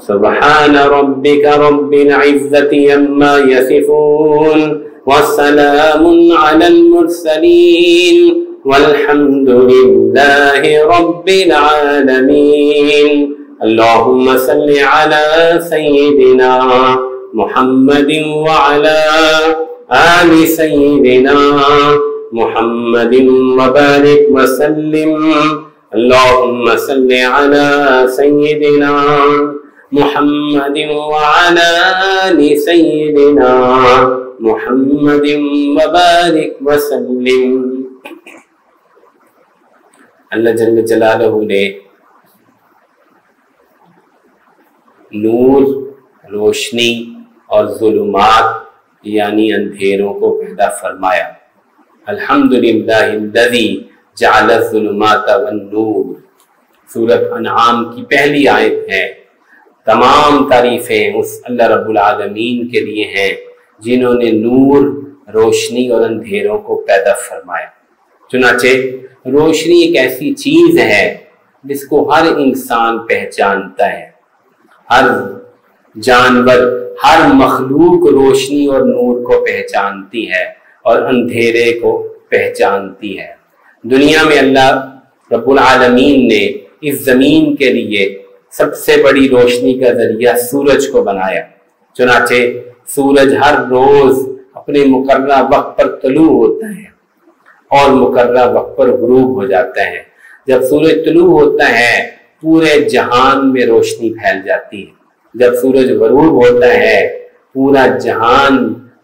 سبحان ربک رب العزة عما یصفون والسلام علی المرسلین والحمد للہ رب العالمین. اللہم صل علی سیدنا محمد وعلی آل سیدنا محمد وبارک وسلم. اللہم صل علی سیدنا محمد وعلی آل سیدنا محمد وبارک وسلم. اللہ جل جلالہ نے نور، روشنی اور ظلمات یعنی اندھیروں کو پیدا فرمایا. الحمدللہ الذی جعل الظلمات والنور سورۃ انعام کی پہلی آیت ہے. تمام تعریفیں اس اللہ رب العالمین کے لیے ہیں جنہوں نے نور، روشنی اور اندھیروں کو پیدا فرمایا. چنانچہ روشنی ایک ایسی چیز ہے جس کو ہر انسان پہچانتا ہے. ہر جانور، ہر مخلوق روشنی اور نور کو پہچانتی ہے اور اندھیرے کو پہچانتی ہے. دنیا میں اللہ رب العالمین نے اس زمین کے لیے سب سے بڑی روشنی کا ذریعہ سورج کو بنایا. چنانچہ سورج ہر روز اپنے مقررہ وقت پر طلوع ہوتا ہے اور مقررہ وقت پر غروب ہو جاتا ہے. جب سورج طلوع ہوتا ہے پورے جہان میں روشنی پھیل جاتی ہے. جب سورج غروب ہوتا ہے پورا جہان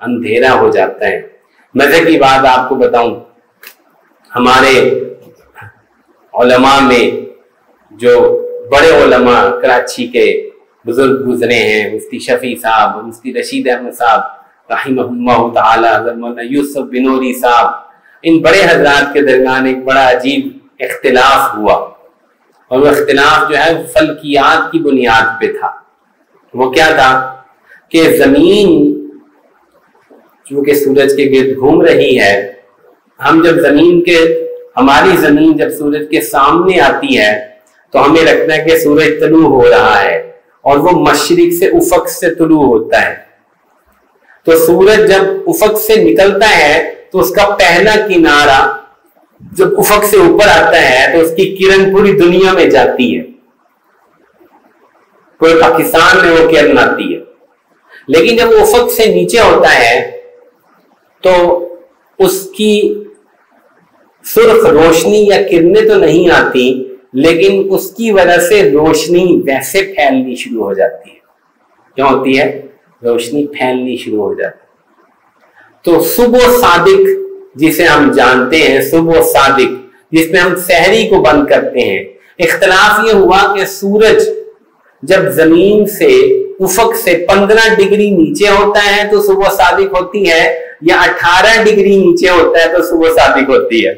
اندھیرا ہو جاتا ہے. مزے کی بات آپ کو بتاؤں، ہمارے علماء میں جو بڑے علماء کراچی کے بزرگ گزرے ہیں، مفتی شفیع صاحب، مفتی رشید احمد صاحب رحمہ اللہ تعالی، حضرت مولانا یوسف بنوری صاحب، ان بڑے حضرات کے درمیان ایک بڑا عجیب اختلاف ہوا، اور وہ اختلاف جو ہے فلکیات کی بنیاد پہ تھا. وہ کیا تھا کہ زمین چونکہ سورج کے گرد گھوم رہی ہے، ہم جب ہماری زمین جب سورج کے سامنے آتی ہے تو ہمیں لگتا ہے کہ سورج طلوع ہو رہا ہے، اور وہ مشرق سے افق سے طلوع ہوتا ہے. تو سورج جب افق سے نکلتا ہے تو اس کا پہلا کنارہ جب افق سے اوپر آتا ہے تو اس کی کرن پوری دنیا میں جاتی ہے. کوئی پاکستان میں وہ کرن آتی ہے، لیکن جب وہ افق سے نیچے ہوتا ہے تو اس کی سرخ روشنی یا کرنیں تو نہیں آتی، لیکن اس کی وجہ سے روشنی ویسے پھیلنی شروع ہو جاتی ہے. کیا ہوتی ہے؟ روشنی پھیلنی شروع ہو جاتی ہے. تو صبح صادق جسے ہم جانتے ہیں، صبح صادق جس میں ہم سحری کو بند کرتے ہیں، اختلاف یہ ہوا کہ سورج جب زمین سے افق سے 15 ڈگری نیچے ہوتا ہے تو صبح صادق ہوتی ہے، یا 18 ڈگری نیچے ہوتا ہے تو صبح صادق ہوتی ہے.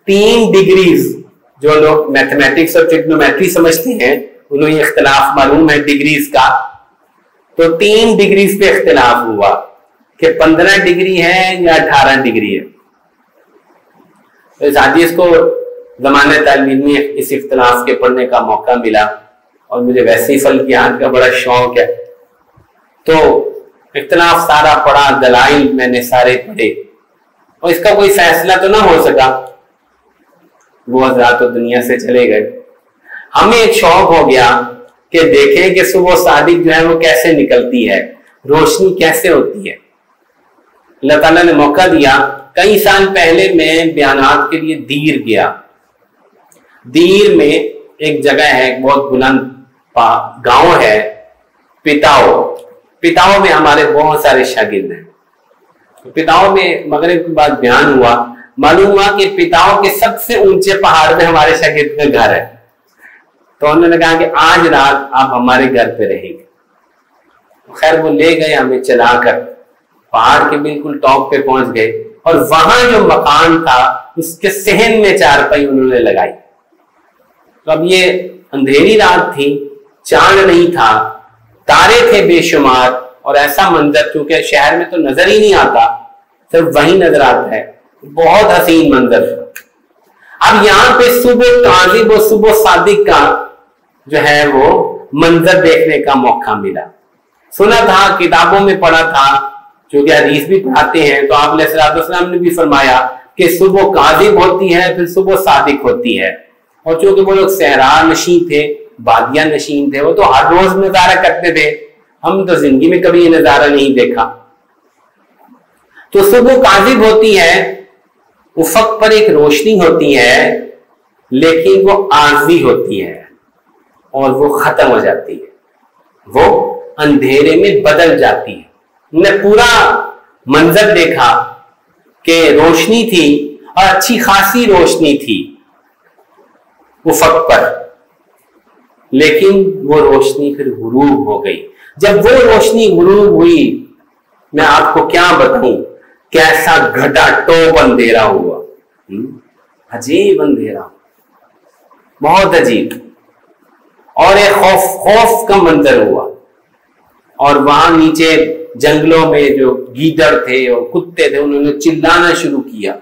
3 ڈگریز، جو لوگ میتھمیٹکس اور ٹریگنومیٹری سمجھتے ہیں انہوں یہ اختلاف معلوم ہے ڈگریز کا. تو 3 ڈگریز پہ اختلاف ہوا کہ 15 ڈگری ہے یا 18 ڈگری ہے. ساتھی اس کو زمانہ تعلیم میں اس اختلاف کے پڑھنے کا موقع ملا، اور مجھے ویسے ہی فلکیات کا بڑا شوق ہے، تو اختلاف سارا پڑھا، دلائل میں نے سارے پڑھے، اور اس کا کوئی فیصلہ تو نہ ہو سکا. وہ حضرات تو دنیا سے چلے گئے. ہمیں ایک شوق ہو گیا کہ دیکھیں کہ صبح صادق جو ہے وہ کیسے نکلتی ہے، روشنی کیسے ہوتی ہے. اللہ تعالیٰ نے موقع دیا. کئی سال پہلے میں بیانات کے لیے دیر گیا. دیر میں ایک جگہ ہے، ایک بہت بلند گاؤں ہے، پتاؤ میں ہمارے بہت سارے شاگرد ہیں. پتاؤ میں مغرب کے بعد بیان ہوا، معلوم ہوا کہ پتاؤ کے سب سے اونچے پہاڑ میں ہمارے شاگرد کا گھر ہے. تو انہوں نے کہا کہ آج رات آپ ہمارے گھر پہ رہیں گے. خیر وہ لے گئے ہمیں چلا کر، پہاڑ کے بالکل ٹاپ پہ پہنچ گئے، اور وہاں جو مکان تھا اس کے صحن میں چارپائی انہوں نے لگائی. تو اب یہ اندھیری رات تھی، چاند نہیں تھا، تارے تھے بے شمار، اور ایسا منظر کیونکہ شہر میں تو نظر ہی نہیں آتا، صرف وہی نظر آتا ہے. بہت حسین منظر. اب یہاں پہ صبح کاذب و صبح صادق کا جو ہے وہ منظر دیکھنے کا موقع ملا. سنا تھا, کتابوں میں پڑھا تھا, چونکہ حدیث بھی پڑھاتے ہیں, تو آپ علیہ الصلوۃ والسلام نے بھی فرمایا کہ صبح کاذب ہوتی ہے, پھر صبح صادق ہوتی ہے. اور چونکہ وہ لوگ صحرا نشین تھے, بادیہ نشین تھے, وہ تو ہر روز نظارہ کرتے تھے, ہم تو زندگی میں کبھی یہ نظارہ نہیں دیکھا. تو صبح کاذب ہوتی ہے, افق پر ایک روشنی ہوتی ہے, لیکن وہ عارضی ہوتی ہے اور وہ ختم ہو جاتی ہے, وہ اندھیرے میں بدل جاتی ہے. نے پورا منظر دیکھا کہ روشنی تھی اور اچھی خاصی روشنی تھی افق پر, لیکن وہ روشنی پھر غروب ہو گئی. جب وہ روشنی غروب ہوئی, میں آپ کو کیا بتاؤں کیسا گھٹا ٹوپ اندھیرا ہوا, عجیب اندھیرا, بہت عجیب, اور ایک خوف کا منظر ہوا. اور وہاں نیچے جنگلوں میں جو گیدڑ تھے اور کتے تھے, انہوں نے چلانا شروع کیا,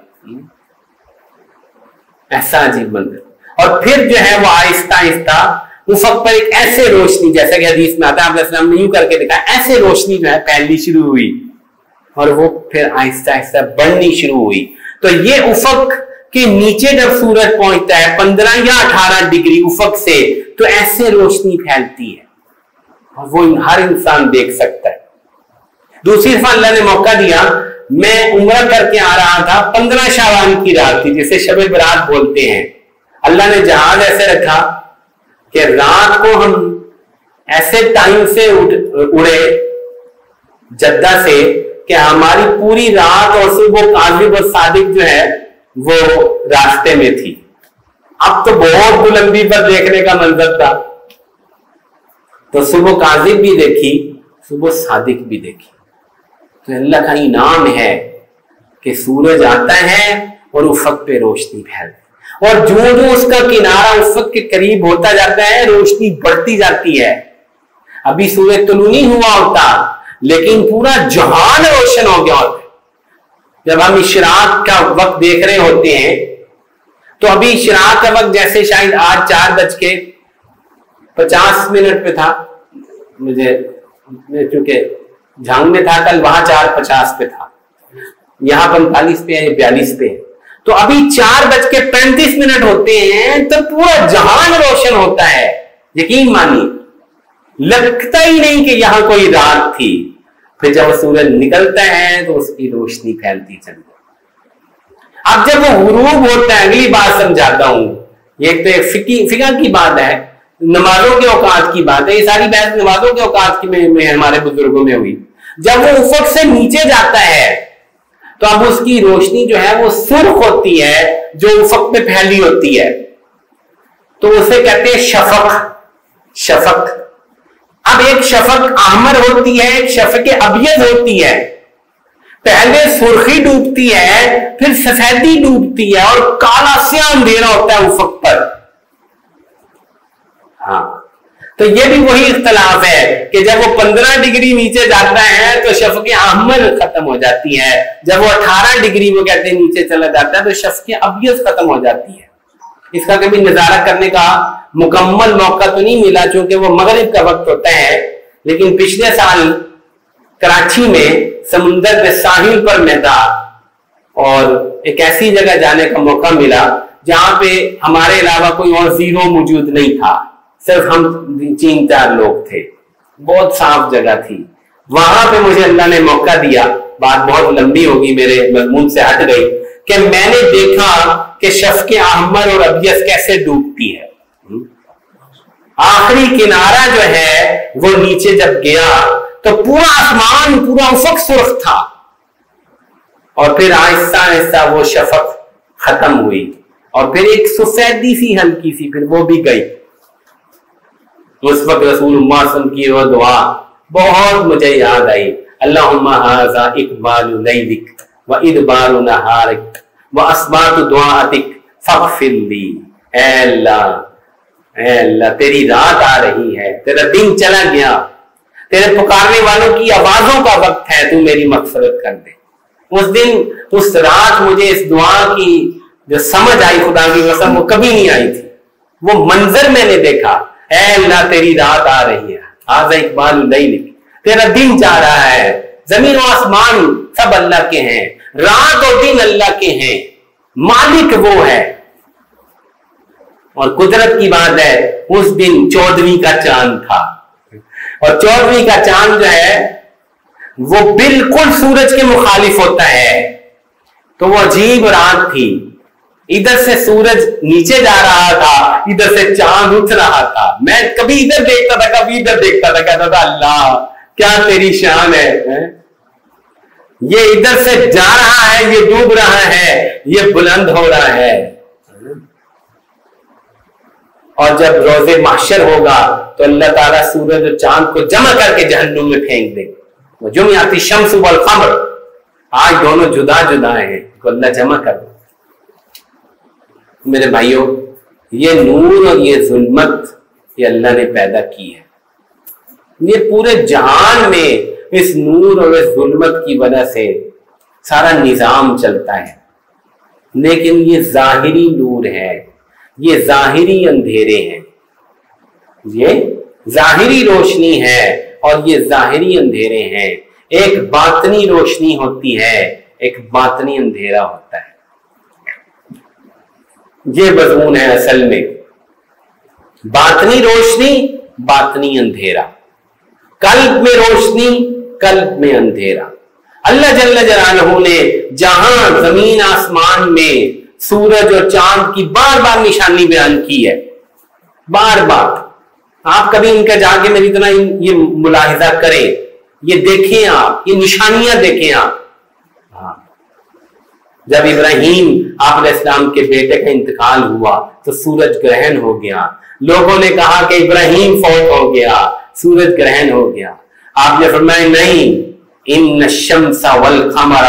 ایسا عجیب منظر. اور پھر جو ہے وہ آہستہ آہستہ افق پر ایک ایسے روشنی, جیسا کہ حدیث میں آتا ہے, آپ علیہ السلام نے یوں کر کے دکھا, ایسے روشنی جو ہے پھیلنی شروع ہوئی اور وہ پھر آہستہ آہستہ بڑھنی شروع ہوئی. تو یہ افق کے نیچے جب سورج پہنچتا ہے 15 یا 18 ڈگری افق سے, تو ایسے روشنی پھیلتی ہے اور وہ ہر انسان دیکھ سکتا ہے. دوسری دفعہ اللہ نے موقع دیا, میں عمرہ کر کے آ رہا تھا, 15 شعبان کی رات تھی, جسے شب برات بولتے ہیں. اللہ نے جہاز ایسے رکھا کہ رات کو ہم ایسے ٹائم سے اڑے جدہ سے کہ ہماری پوری رات اور صبح کاذب اور صادق جو ہے وہ راستے میں تھی. اب تو بہت بلندی پر دیکھنے کا منظر تھا, تو صبح کاذب بھی دیکھی, صبح صادق بھی دیکھی. تو اللہ کا انعام ہے کہ سورج آتا ہے اور افق پہ روشنی پھیلتی, اور جو اس کا کنارہ افق کے قریب ہوتا جاتا ہے, روشنی بڑھتی جاتی ہے. ابھی سورج طلوع نہیں ہوا ہوتا, لیکن پورا جہان روشن ہو گیا ہوتا ہے. جب ہم اشراق کا وقت دیکھ رہے ہوتے ہیں, تو ابھی اشراق کا وقت جیسے شاید آج 4:50 پہ تھا, مجھے چونکہ جھانگ میں تھا کل, وہاں 4:50 پہ تھا, یہاں 45 پہ ہے, 42 پہ ہے. تو ابھی 4:35 ہوتے ہیں تو پورا جہان روشن ہوتا ہے. یقین مانیے, لگتا ہی نہیں کہ یہاں کوئی رات تھی. پھر جب سورج نکلتا ہے تو اس کی روشنی پھیلتی چلتی. اب جب وہ غروب ہوتا ہے, اگلی بات سمجھاتا ہوں, یہ تو ایک فقہ کی بات ہے, نمازوں کے اوقات کی بات ہے. یہ ساری بحث نمازوں کے اوقات کی میں ہمارے بزرگوں میں ہوئی. جب وہ افق سے نیچے جاتا ہے تو اب اس کی روشنی جو ہے وہ سرخ ہوتی ہے, جو افق پہ پھیلی ہوتی ہے, تو اسے کہتے ہیں شفق. اب ایک شفق احمر ہوتی ہے, ایک شفق ابیض ہوتی ہے. پہلے سرخی ڈوبتی ہے, پھر سفیدی ڈوبتی ہے, اور کالا سیاہ اندھیرا ہوتا ہے افق پر. ہاں, تو یہ بھی وہی اختلاف ہے کہ جب وہ 15 ڈگری نیچے جاتا ہے تو شفق احمر ختم ہو جاتی ہے, جب وہ 18 ڈگری وہ کہتے ہیں نیچے چلا جاتا ہے تو شفق ابیض ختم ہو جاتی ہے. اس کا کبھی نظارہ کرنے کا مکمل موقع تو نہیں ملا, چونکہ وہ مغرب کا وقت ہوتا ہے, لیکن پچھلے سال کراچی میں سمندر کے ساحل پر میں تھا, اور ایک ایسی جگہ جانے کا موقع ملا جہاں پہ ہمارے علاوہ کوئی اور زیرو موجود نہیں تھا, صرف ہم 3-4 لوگ تھے. بہت صاف جگہ تھی. وہاں پہ مجھے اللہ نے موقع دیا, بات بہت لمبی ہوگی, میرے مضمون سے ہٹ گئی, کہ میں نے دیکھا کہ شفق احمر اور ابیض کیسے ڈوبتی ہے. آخری کنارہ جو ہے وہ نیچے جب گیا تو پورا آسمان, پورا افق سرخ تھا, اور پھر آہستہ آہستہ وہ شفق ختم ہوئی, اور پھر ایک سفیدی سی ہلکی سی, پھر وہ بھی گئی. اس وقت رسول اللہ صلی اللہ علیہ وسلم کی وہ دعا بہت مجھے یاد آئی, اللہم ھذا اقبال لیلک و ادبار نہارک و اسبات دعاتک فاغفر لی. اے اللہ تیری رات آ رہی ہے, تیرا دن چلا گیا, تیرے پکارنے والوں کی آوازوں کا وقت ہے, تو میری مغفرت کر دے. اس دن اس رات مجھے اس دعا کی جو سمجھ آئی خدا کی قسم وہ کبھی نہیں آئی تھی. وہ منظر میں نے دیکھا, اے اللہ تیری رات آ رہی ہے، آج اقبال اللیل، تیرا دن جا رہا ہے، زمین و آسمان سب اللہ کے ہیں، رات اور دن اللہ کے ہیں، مالک وہ ہے۔ اور قدرت کی بات ہے، اس دن 14ویں کا چاند تھا، اور 14ویں کا چاند جو ہے وہ بالکل سورج کے مخالف ہوتا ہے، تو وہ عجیب رات تھی، ادھر سے سورج نیچے جا رہا تھا، ادھر سے چاند اٹھ رہا تھا، میں کبھی ادھر دیکھتا تھا کبھی ادھر دیکھتا تھا، کہتا تھا اللہ کیا تیری شان ہے، یہ ادھر سے جا رہا ہے، یہ ڈوب رہا ہے، یہ بلند ہو رہا ہے۔ اور جب روز محشر ہوگا تو اللہ تعالیٰ سورج اور چاند کو جمع کر کے جہنم میں پھینک دے گا، وجمعت الشمس والقمر، آج دونوں جدا جدا ہیں، کو اللہ جمع کر دے۔ میرے بھائیوں، یہ نور اور یہ ظلمت یہ اللہ نے پیدا کی ہے، یہ پورے جہان میں اس نور اور اس ظلمت کی وجہ سے سارا نظام چلتا ہے، لیکن یہ ظاہری نور ہے، یہ ظاہری اندھیرے ہیں، یہ ظاہری روشنی ہے اور یہ ظاہری اندھیرے ہیں، ایک باطنی روشنی ہوتی ہے، ایک باطنی اندھیرا ہوتا ہے۔ یہ مضمون ہے اصل میں، باطنی روشنی، باطنی اندھیرا، قلب میں روشنی، قلب میں اندھیرا۔ اللہ جل جلالہ نے جہاں زمین آسمان میں سورج اور چاند کی بار بار نشانی بیان کی ہے، بار بار، آپ کبھی ان کا جا کے میری طرح یہ ملاحظہ کریں، یہ دیکھیں آپ، یہ نشانیاں دیکھیں آپ۔ جب ابراہیم آپ علیہ السلام کے بیٹے کا انتقال ہوا تو سورج گرہن ہو گیا، لوگوں نے کہا کہ ابراہیم فوت ہو گیا، سورج گرہن ہو گیا، آپ نے فرمایا نہیں، ان الشمس والقمر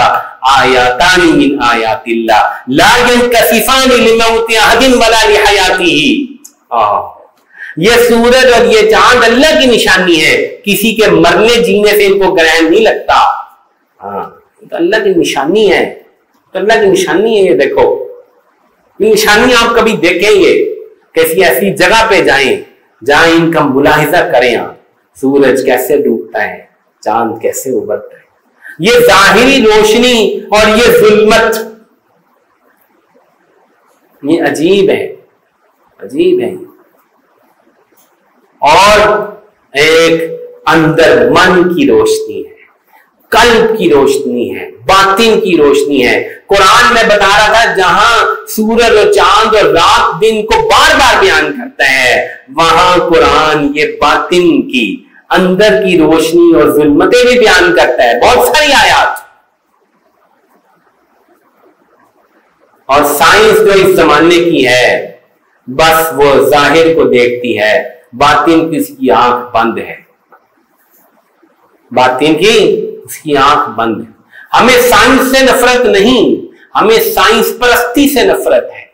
آیاتان من آیات اللہ لا ينکسفان لموت احد ولا لحیاتہ۔ یہ سورج اور یہ چاند اللہ کی نشانی ہے، کسی کے مرنے جینے سے ان کو گرہن نہیں لگتا، تو اللہ کی نشانی ہے، تو اللہ کی نشانی ہے۔ یہ دیکھو، یہ نشانی آپ کبھی دیکھیں گے، کسی ایسی جگہ پہ جائیں جہاں ان کا ملاحظہ کریں آپ، سورج کیسے ڈوبتا ہے، چاند کیسے ابھرتا ہے، یہ ظاہری روشنی اور یہ ظلمت، یہ عجیب ہے، عجیب ہے۔ اور ایک اندر من کی روشنی ہے، قلب کی روشنی ہے، باطن کی روشنی ہے۔ قرآن میں بتا رہا تھا جہاں سورج اور چاند اور رات دن کو بار بار بیان کرتا ہے، وہاں قرآن یہ باطن کی، اندر کی روشنی اور ظلمتیں بھی بیان کرتا ہے، بہت ساری آیات۔ اور سائنس جو اس زمانے کی ہے بس وہ ظاہر کو دیکھتی ہے، باطن کی اس کی آنکھ بند ہے، باطن کی اس کی آنکھ بند ہے۔ ہمیں سائنس سے نفرت نہیں، ہمیں سائنس پرستی سے نفرت ہے۔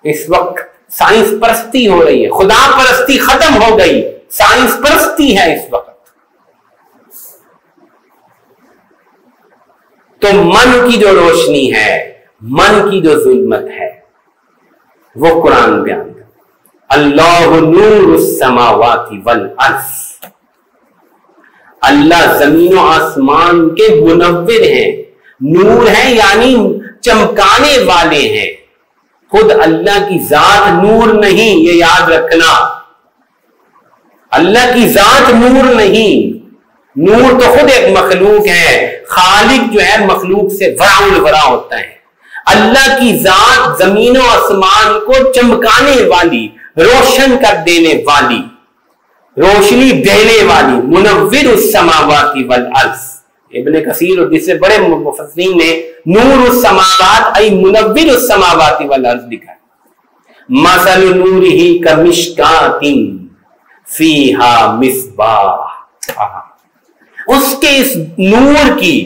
اس وقت سائنس پرستی ہو رہی ہے، خدا پرستی ختم ہو گئی، سائنس پرستی ہے اس وقت۔ تو من کی جو روشنی ہے، من کی جو ظلمت ہے، وہ قرآن بیان کرتا ہے۔ اللہ نور السماوات والارض، اللہ زمین و آسمان کے منور ہیں، نور ہیں یعنی چمکانے والے ہیں۔ خود اللہ کی ذات نور نہیں، یہ یاد رکھنا، اللہ کی ذات نور نہیں، نور تو خود ایک مخلوق ہے، خالق جو ہے مخلوق سے ورا الورا ہوتا ہے۔ اللہ کی ذات زمین و آسمان کو چمکانے والی، روشن کر دینے والی، روشنی دینے والی، منور السماوات والارض۔ ابن کثیر اور دوسرے بڑے مفسرین نے نور السماوات ای منور السماوات والارض لکھا ہے۔ مثل نورہ کمشکات فیہا مصباح، اس کے اس نور کی،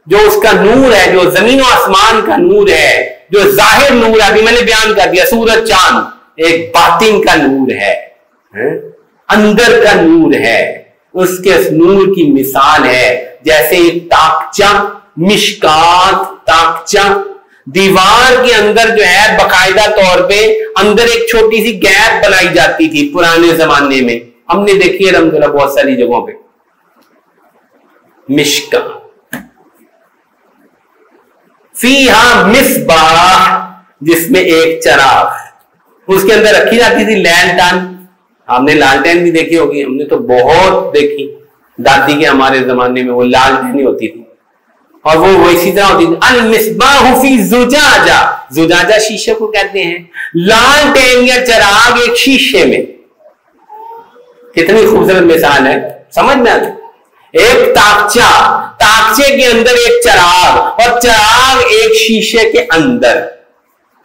جو اس کا نور ہے، جو زمین و آسمان کا نور ہے، جو ظاہر نور ہے، ابھی میں نے بیان کر دیا، سورج چاند، ایک باطن کا نور ہے، اندر کا نور ہے۔ اس کے اس نور کی مثال ہے جیسے ایک تاکچہ، مشکات تاکچہ، دیوار کے اندر جو ہے باقاعدہ طور پہ اندر ایک چھوٹی سی گیپ بنائی جاتی تھی پرانے زمانے میں، ہم نے دیکھی ہے الحمدللہ بہت ساری جگہوں پہ. مشکا فیہا مصباح، جس میں ایک چراغ، اس کے اندر رکھی جاتی تھی لینٹن. ہم نے لالٹین بھی دیکھی ہوگی، ہم نے تو بہت دیکھی، دادی کے ہمارے زمانے میں وہ لالٹین ہی ہوتی تھی، اور وہ اسی طرح ہوتی تھی. المصباح فی زجاجہ، زجاجہ شیشے کو کہتے ہیں، لالٹین یا چراغ ایک شیشے میں. کتنی خوبصورت مثال ہے، سمجھ میں آتی. ایک تاکچہ، تاکچے کے اندر ایک چراغ، اور چراغ ایک شیشے کے اندر.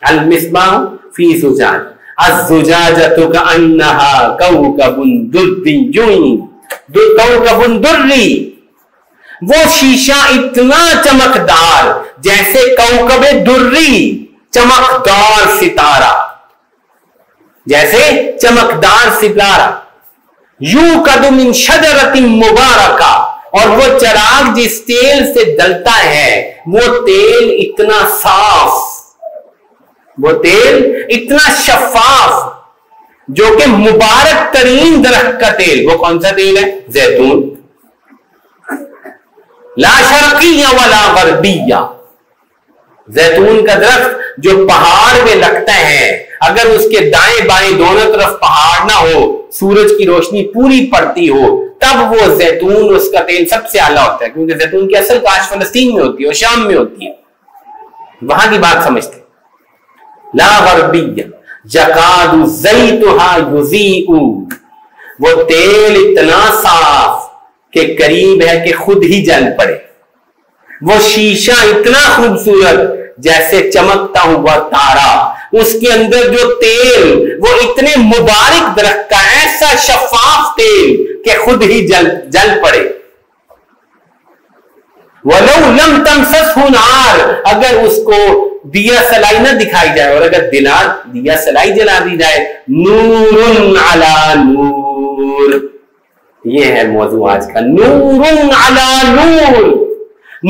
المصباح فی زجاجہ الزجاجۃ کأنہا کوکب درری، کوکب درری، وہ شیشہ اتنا چمکدار جیسے کوکب درری، چمکدار ستارہ، جیسے چمکدار ستارہ. یوقد من شجرۃ مبارکہ، اور وہ چراغ جس تیل سے جلتا ہے وہ تیل اتنا صاف، وہ تیل اتنا شفاف، جو کہ مبارک ترین درخت کا تیل. وہ کون سا تیل ہے؟ زیتون. لا شرقیہ ولا غربیہ، زیتون کا درخت جو پہاڑ میں لگتا ہے، اگر اس کے دائیں بائیں دونوں طرف پہاڑ نہ ہو، سورج کی روشنی پوری پڑتی ہو، تب وہ زیتون، اس کا تیل سب سے اعلیٰ ہوتا ہے، کیونکہ زیتون کی اصل کاشت فلسطین میں ہوتی ہے اور شام میں ہوتی ہے. وہاں کی بات سمجھتے. لا غربیہ یکاد زیتھا یضیء، وہ تیل اتنا صاف کہ قریب ہے کہ خود ہی جل پڑے. وہ شیشہ اتنا خوبصورت جیسے چمکتا ہوا تارا، اس کے اندر جو تیل وہ اتنے مبارک درخت کا، ایسا شفاف تیل کہ خود ہی جل پڑے. وَلَوْ لَمْ تَمْسَسْهُ نَارٌ، اگر اس کو دیا سلائی نہ دکھائی جائے، اور اگر دیا سلائی جلا دی جائے، نور علی نور، یہ ہے موضوع آج کا. نور علی نور،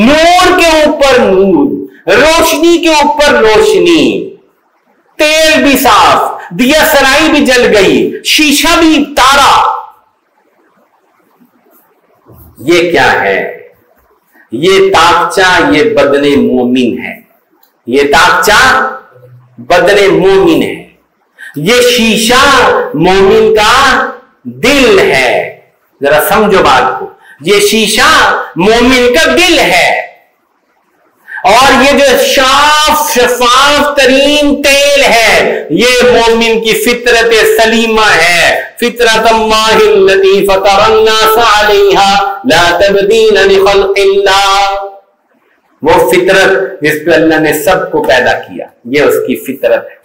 نور کے اوپر نور، روشنی کے اوپر روشنی، تیل بھی صاف، دیا سلائی بھی جل گئی، شیشہ بھی تارا. یہ کیا ہے؟ یہ تاکچہ، یہ بدن مومن ہے. یہ تاکچہ بدن مومن ہے. یہ شیشہ مومن کا دل ہے. ذرا سمجھو بات کو، یہ شیشہ مومن کا دل ہے. اور یہ جو شفاف ترین تیل ہے، یہ مومن کی فطرت سلیمہ ہے. فطرت اللہ التی فطر الناس علیہا لا تبدیل لخلق اللہ، وہ فطرت جس پہ اللہ نے سب کو پیدا کیا، یہ اس کی فطرت ہے.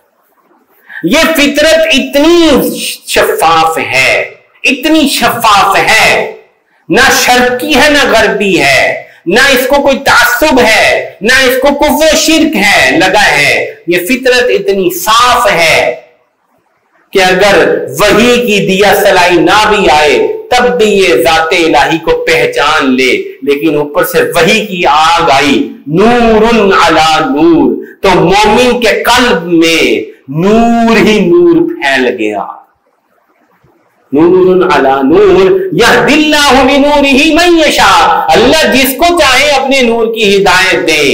یہ فطرت اتنی شفاف ہے، اتنی شفاف ہے، نہ شرقی ہے نہ غربی ہے، نہ اس کو کوئی تعصب ہے، نہ اس کو کفر و شرک ہے لگا ہے. یہ فطرت اتنی صاف ہے کہ اگر وحی کی دیا سلائی نہ بھی آئے تب بھی یہ ذات الہی کو پہچان لے. لیکن اوپر سے وحی کی آگ آئی، نور علی نور، تو مومن کے قلب میں نور ہی نور پھیل گیا. نور علی نور یہدی اللہ بنورہ من یشاء، اللہ جس کو چاہے اپنے نور کی ہدایت دے.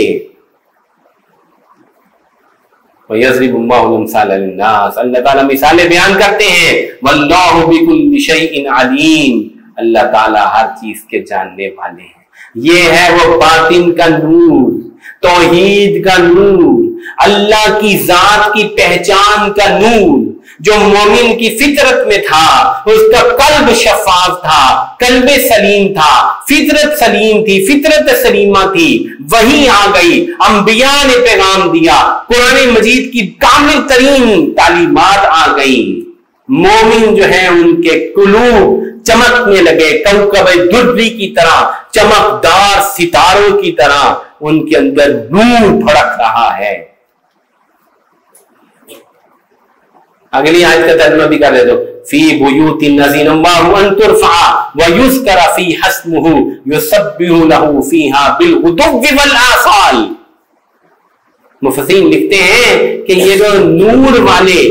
وَيَضْرِبُ اللَّهُ الْأَمْثَالَ لِلنَّاسِ، اللہ تعالیٰ مثالیں بیان کرتے ہیں. وَاللَّهُ بِكُلِّ شَيْءٍ عَلِيمٌ، اللہ تعالیٰ ہر چیز کے جاننے والے ہیں. یہ ہے وہ باطن کا نور، توحید کا نور، اللہ کی ذات کی پہچان کا نور، جو مومن کی فطرت میں تھا. اس کا قلب شفاف تھا، قلب سلیم تھا، فطرت سلیم تھی، فطرت سلیمہ تھی. وہی آ گئی، انبیاء نے پیغام دیا، قرآن مجید کی کامل ترین تعلیمات آ گئی. مومن جو ہے ان کے قلوب چمکنے لگے، کوکب درری کی طرح، چمکدار ستاروں کی طرح ان کے اندر نور بھڑک رہا ہے. اگلی آیت کا ترجمہ بھی کر دے دو. فی بیوت اذن اللہ ان ترفع ویذکر فیہا اسمہ یسبح لہ فیہا بالغدو والآصال. مفسرین لکھتے ہیں کہ یہ جو نور والے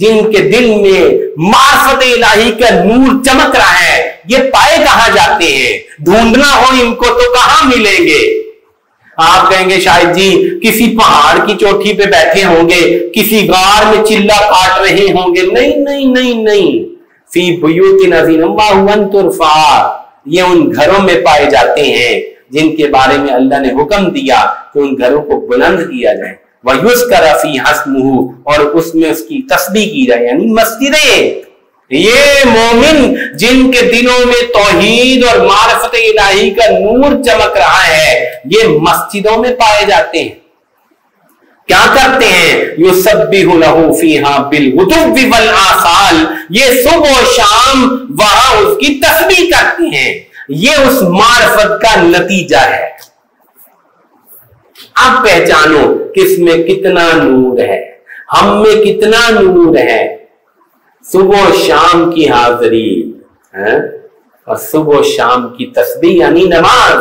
جن کے دل میں معرفت الہی کا نور چمک رہا ہے یہ پائے کہاں جاتے ہیں؟ ڈھونڈنا ہو ان کو تو کہاں ملیں گے؟ آپ کہیں گے شاید جی کسی پہاڑ کی چوٹھی پہ بیٹھے ہوں گے, کسی غار میں چلا کاٹ رہے ہوں گے. نہیں نہیں نہیں نہیں, فی بیوت اذن اللہ ان ترفع, یہ ان گھروں میں پائے جاتے ہیں جن کے بارے میں اللہ نے حکم دیا کہ ان گھروں کو بلند کیا جائے. وَيُذْكَرَ فِيهَا اسْمُهُ, اور اس میں اس کی تسبیح کی جائے, یعنی مسجدیں. یہ مومن جن کے دلوں میں توحید اور معرفت الہی کا نور چمک رہا ہے یہ مسجدوں میں پائے جاتے ہیں. کیا کرتے ہیں؟ یسبح لہ فیہا بالغدو والآصال, یہ صبح و شام وہاں اس کی تسبیح کرتے ہیں. یہ اس معرفت کا نتیجہ ہے. اب پہچانو کس میں کتنا نور ہے, ہم میں کتنا نور ہے. صبح و شام کی حاضری اور صبح و شام کی تسبیح یعنی نماز.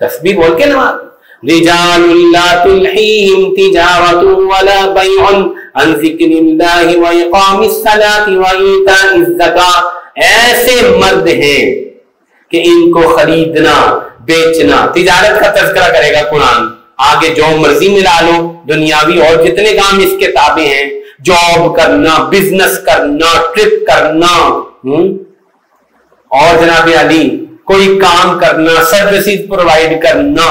تسبیح بول کے نماز. رجال لا تلہیہم تجارۃ ولا بیع عن ذکر اللہ واقام الصلاۃ وایتاء الزکاۃ, ایسے مرد ہیں کہ ان کو خریدنا بیچنا, تجارت کا تذکرہ کرے گا قرآن, آگے جو مرضی ملا لو, دنیاوی اور جتنے کام اس کے تابع ہیں, جاب کرنا, بزنس کرنا, ٹرپ کرنا, اور جناب علی کوئی کام کرنا, سروسز پرووائڈ کرنا,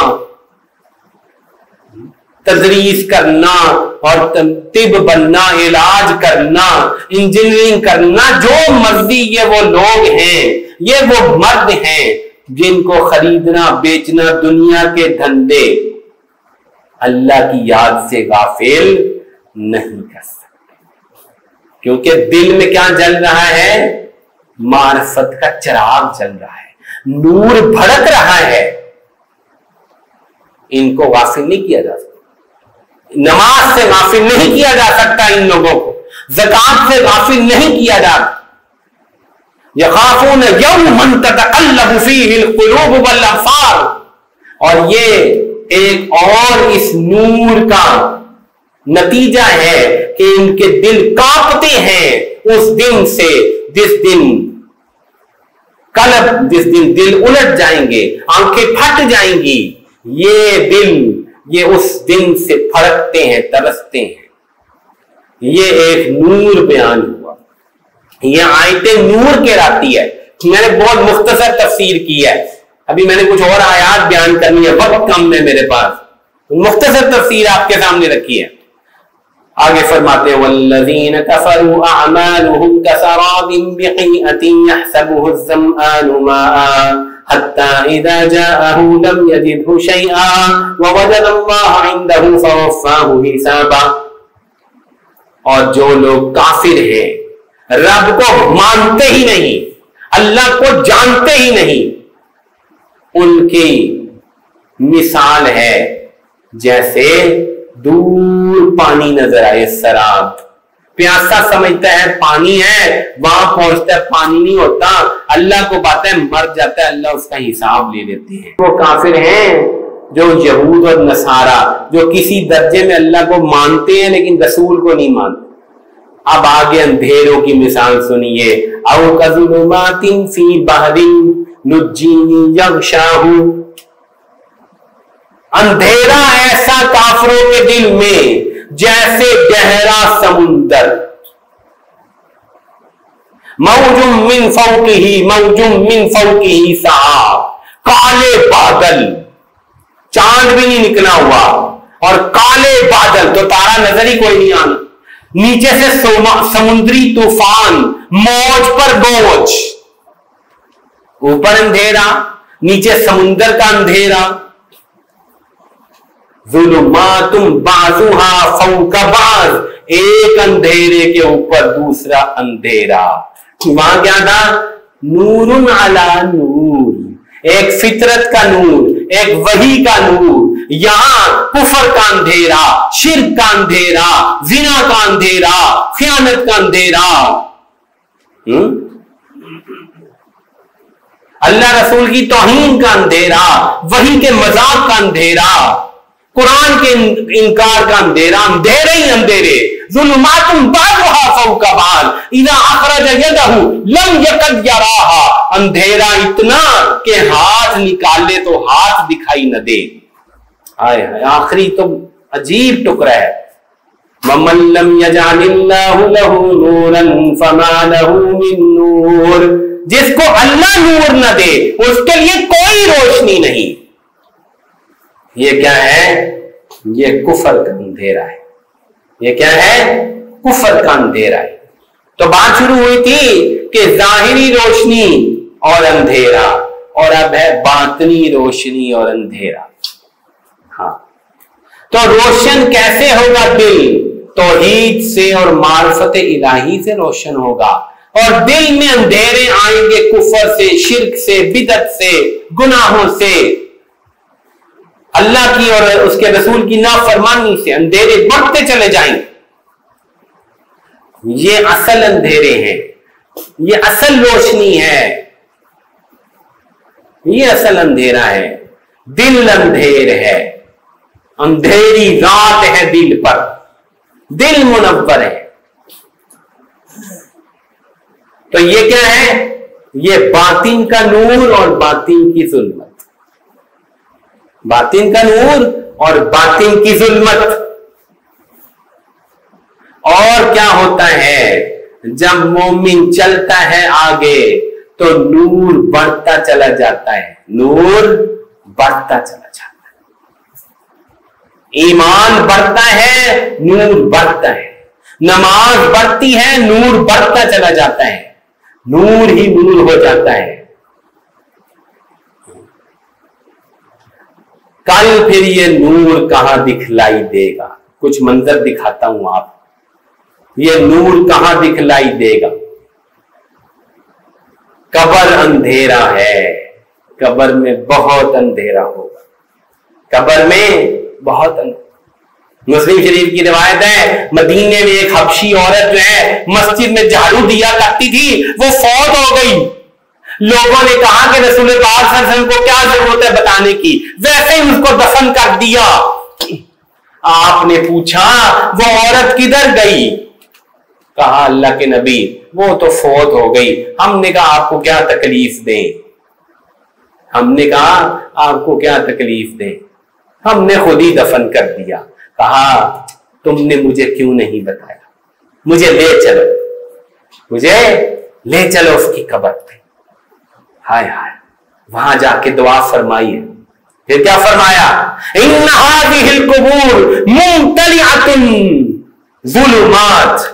تدریس کرنا اور طب بننا, علاج کرنا, انجینئرنگ کرنا, جو مرضی یہ وہ لوگ ہیں, یہ وہ مرد ہیں جن کو خریدنا بیچنا دنیا کے دھندے اللہ کی یاد سے غافل نہیں کر سکتے, کیونکہ دل میں کیا جل رہا ہے؟ معرفت کا چراغ جل رہا ہے, نور بھڑک رہا ہے. ان کو غافل نہیں کیا جا سکتا, نماز سے غافل نہیں کیا جا سکتا, ان لوگوں کو زکات سے غافل نہیں کیا جا سکتا. یخافون یوما تتقلب فیہ القلوب والابصار, اور یہ ایک اور اس نور کا نتیجہ ہے کہ ان کے دل کانپتے ہیں اس دن سے جس دن قلب, جس دن دل الٹ جائیں گے, آنکھیں پھٹ جائیں گی. یہ دل یہ اس دن سے پھڑکتے ہیں, ترستے ہیں. یہ ایک نور بیان ہوا, یہ آیت نور کہلاتی ہے. میں نے بہت مختصر تفسیر کی ہے, ابھی میں نے کچھ اور آیات بیان کرنی ہے, وقت کم ہے میرے پاس, مختصر تفسیر آپ کے سامنے رکھی ہے. آگے فرماتے ہیں والذین کفروا اعمالهم کسراب بقیعة يحسبه الظمآن ماء حتى اذا جاءه لم يجده شيئا ووجد الله عنده فوفاه حسابا. اور جو لوگ کافر ہیں, رب کو مانتے ہی نہیں, اللہ کو جانتے ہی نہیں, ان کی مثال ہے جیسے دور پانی نظر آئے, سراب. پیاسا سمجھتا ہے پانی ہے, وہاں پہنچتا ہے پانی نہیں ہوتا, اللہ کو پاتا ہے مر جاتا ہے, اللہ اس کا حساب لے لیتے ہیں. وہ کافر ہیں جو یہود اور نصارا, جو کسی درجے میں اللہ کو مانتے ہیں لیکن رسول کو نہیں مانتے. اب آگے اندھیروں کی مثال سنیے. او کظلمات فی بحر لجی یغشاہ, اندھیرا ایسا کافروں کے دل میں جیسے گہرا سمندر. موج من فوقہ موج من فوقہ سحاب, کالے بادل, چاند بھی نہیں نکلا ہوا اور کالے بادل, تو تارا نظر ہی کوئی نہیں آنا. نیچے سے سمندری طوفان, موج پر بوجھ, اوپر اندھیرا, نیچے سمندر کا اندھیرا. ظلمات بعضها فوق بعض, ایک اندھیرے کے اوپر دوسرا اندھیرا. وہاں کیا تھا؟ نور علی نور, ایک فطرت کا نور, ایک وحی کا نور. یہاں کفر کا اندھیرا, شرک کا اندھیرا, زنا کا اندھیرا, خیانت کا اندھیرا, اللہ رسول کی توہین کا اندھیرا, وحی کے مذاق کا اندھیرا. قرآن کے انکار کا اندھیرا، اندھیرے ہی اندھیرے، ظلمات بعضها فوق بعض اذا اخرج يده لم يكد يراها، اندھیرا اتنا کہ ہاتھ نکالے تو ہاتھ دکھائی نہ دے۔ آخری تو عجیب ٹکڑا ہے، وَمَن لَّمْ يَجْعَلِ اللَّهُ لَهُ نُورًا فَمَا لَهُ مِن نُّورٍ، جس کو اللہ نور نہ دے اس کے لیے کوئی روشنی نہیں۔ یہ کیا ہے؟ یہ کفر کا اندھیرا ہے۔ یہ کیا ہے؟ کفر کا اندھیرا ہے۔ تو بات شروع ہوئی تھی کہ ظاہری روشنی اور اندھیرا، اور اب ہے باطنی روشنی اور اندھیرا۔ ہاں، تو روشن کیسے ہوگا دل؟ توحید سے اور معرفت الہی سے روشن ہوگا، اور دل میں اندھیرے آئیں گے کفر سے، شرک سے، بدعت سے، گناہوں سے، اللہ کی اور اس کے رسول کی نافرمانی سے اندھیرے بڑھتے چلے جائیں گے۔ یہ اصل اندھیرے ہیں، یہ اصل روشنی ہے، یہ اصل اندھیرا ہے۔ دل اندھیر ہے، اندھیری رات ہے دل پر، دل منور ہے۔ تو یہ کیا ہے؟ یہ باطن کا نور اور باطن کی ظلمت، باطن کا نور اور باطن کی ظلمت۔ اور کیا ہوتا ہے جب مومن چلتا ہے آگے تو نور بڑھتا چلا جاتا ہے، نور بڑھتا چلا جاتا ہے، ایمان بڑھتا ہے، نور بڑھتا ہے، نماز بڑھتی ہے، نور بڑھتا چلا جاتا ہے، نور ہی نور ہو جاتا ہے۔ کل پھر یہ نور کہاں دکھلائی دے گا؟ کچھ منظر دکھاتا ہوں آپ، یہ نور کہاں دکھلائی دے گا؟ قبر اندھیرا ہے، قبر میں بہت اندھیرا ہوگا، قبر میں بہت اندھیرا۔ مسلم شریف کی روایت ہے، مدینے میں ایک حبشی عورت جو ہے مسجد میں جھاڑو دیا کرتی تھی، وہ فوت ہو گئی۔ لوگوں نے کہا کہ رسول پاک صلی اللہ علیہ وسلم کو کیا ضرورت ہے بتانے کی، ویسے ہی اس کو دفن کر دیا۔ آپ نے پوچھا وہ عورت کدھر گئی؟ کہا اللہ کے نبی وہ تو فوت ہو گئی۔ ہم نے کہا آپ کو کیا تکلیف دیں، ہم نے کہا آپ کو کیا تکلیف دیں، ہم نے خود ہی دفن کر دیا۔ کہا تم نے مجھے کیوں نہیں بتایا، مجھے لے چلو، مجھے لے چلو اس کی قبر پہ۔ ہائے ہائے، وہاں جا کے دعا فرمائی ہے۔ پھر کیا فرمایا؟ ان هذه القبور ممتلئۃ ظلمات،